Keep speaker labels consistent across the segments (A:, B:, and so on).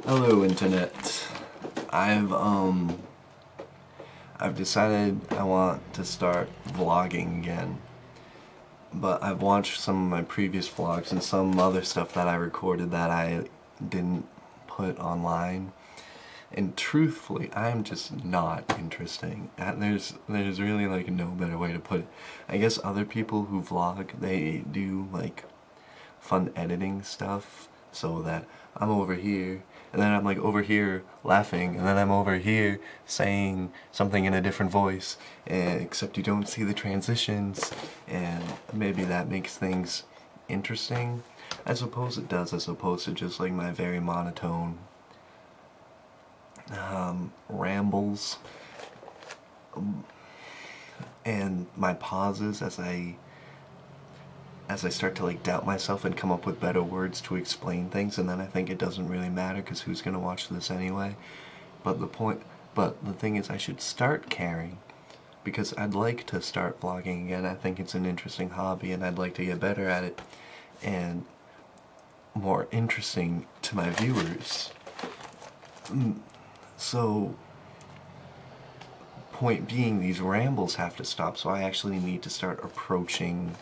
A: Hello, internet. I've decided I want to start vlogging again. But I've watched some of my previous vlogs and some other stuff that I recorded that I didn't put online. And truthfully, I'm just not interesting. There's really like no better way to put it. I guess other people who vlog, they do like fun editing stuff so that I'm over here and then I'm like over here laughing and then I'm over here saying something in a different voice, except you don't see the transitions, and maybe that makes things interesting. I suppose it does, as opposed to just like my very monotone rambles and my pauses as I start to like doubt myself and come up with better words to explain things, and then I think it doesn't really matter because who's gonna watch this anyway? But the thing is, I should start caring because I'd like to start vlogging again. I think it's an interesting hobby and I'd like to get better at it and more interesting to my viewers. So, point being, these rambles have to stop, so I actually need to start approaching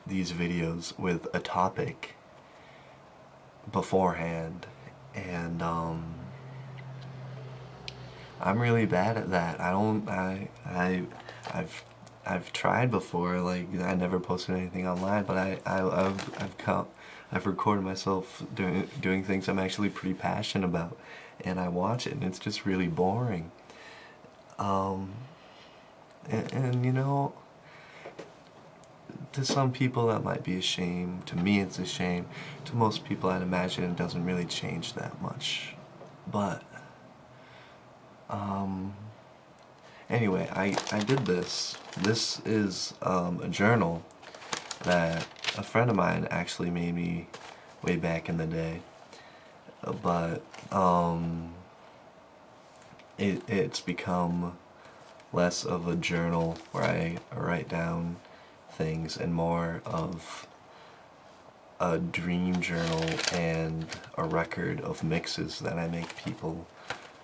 A: these videos with a topic beforehand, and I'm really bad at that. I've tried before, like I never posted anything online, but I've recorded myself doing things I'm actually pretty passionate about, and I watch it and it's just really boring. And you know, to some people that might be a shame. To me it's a shame. To most people I'd imagine it doesn't really change that much. But anyway, I did this. This is a journal that a friend of mine actually made me way back in the day. But it's become less of a journal where I write down things and more of a dream journal and a record of mixes that I make people,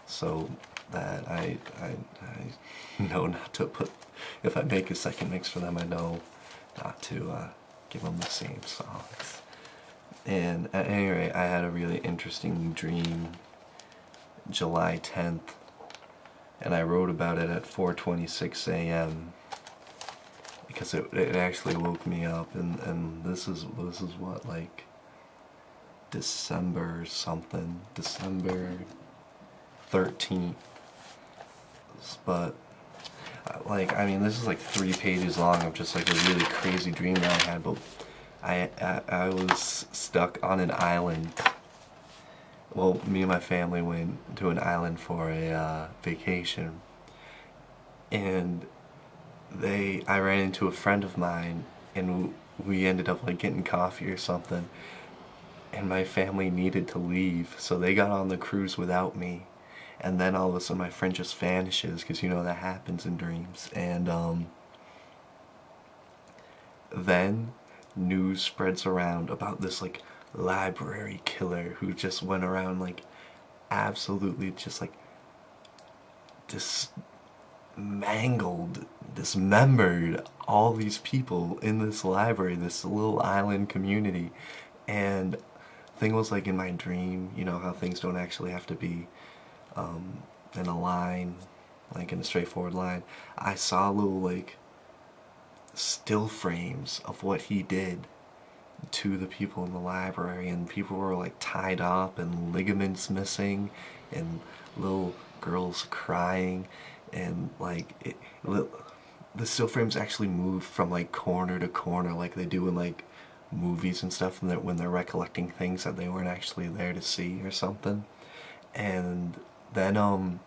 A: so that I know not to put, if I make a second mix for them, I know not to give them the same songs. And at any rate, I had a really interesting dream July 10th, and I wrote about it at 4:26 a.m. because it actually woke me up, and this is what, like December something, December 13th. But like, I mean, this is like 3 pages long of just like a really crazy dream that I had. But I was stuck on an island. Well, me and my family went to an island for a vacation, and I ran into a friend of mine, and we ended up like getting coffee or something, and my family needed to leave, so they got on the cruise without me, and then all of a sudden my friend just vanishes, because you know that happens in dreams, and then news spreads around about this like library killer who just went around like absolutely just like dismembered all these people in this library, this little island community. And thing was, like in my dream, you know how things don't actually have to be in a line, like in a straightforward line. I saw little like still frames of what he did to the people in the library, and people were like tied up and ligaments missing and little girls crying, and like the still frames actually moved from like corner to corner like they do in like movies and stuff, and when they're recollecting things that they weren't actually there to see or something. And then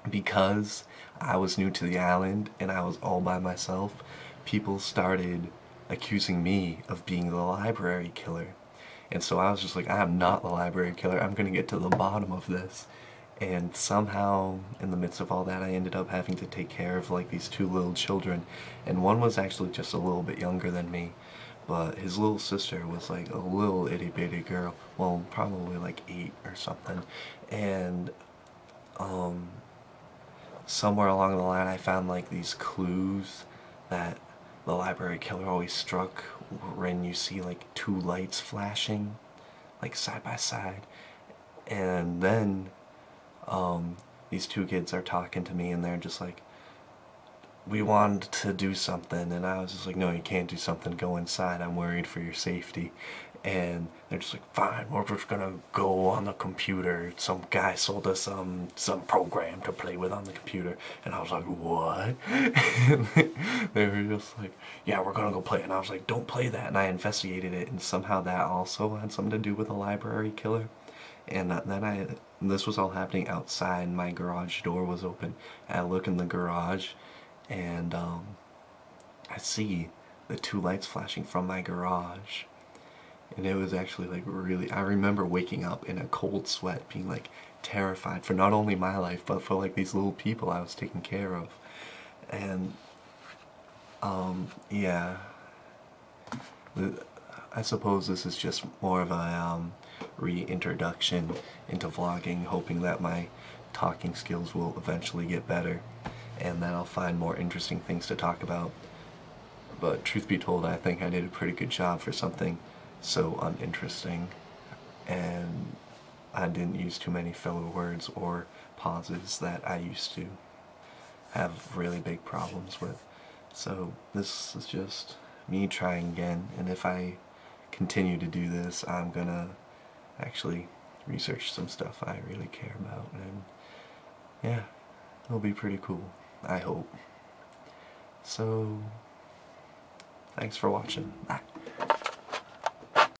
A: because I was new to the island and I was all by myself, people started accusing me of being the library killer. And so I was just like, I am not the library killer, I'm gonna get to the bottom of this. And somehow, in the midst of all that, I ended up having to take care of like these 2 little children, and one was actually just a little bit younger than me. but his little sister was like a little itty bitty girl, well, probably like 8 or something, and somewhere along the line I found like these clues that the library killer always struck when you see like 2 lights flashing like side by side, and then these 2 kids are talking to me and they're just like, we wanted to do something, and I was just like, no, you can't do something, go inside, I'm worried for your safety. And they're just like, fine, we're just gonna go on the computer, some guy sold us some program to play with on the computer. And I was like, what? And they were just like, yeah, we're gonna go play. And I was like, don't play that. And I investigated it, and somehow that also had something to do with a library killer. And then this was all happening outside, my garage door was open, and I look in the garage, and I see the 2 lights flashing from my garage, and it was actually like really, I remember waking up in a cold sweat, being like terrified for not only my life, but for like these little people I was taking care of. And yeah, I suppose this is just more of a reintroduction into vlogging, hoping that my talking skills will eventually get better and that I'll find more interesting things to talk about. But truth be told, I think I did a pretty good job for something so uninteresting, and I didn't use too many filler words or pauses that I used to have really big problems with. So this is just me trying again, and if I continue to do this, I'm gonna actually research some stuff I really care about, and yeah, it'll be pretty cool, I hope. So, thanks for watching. Bye.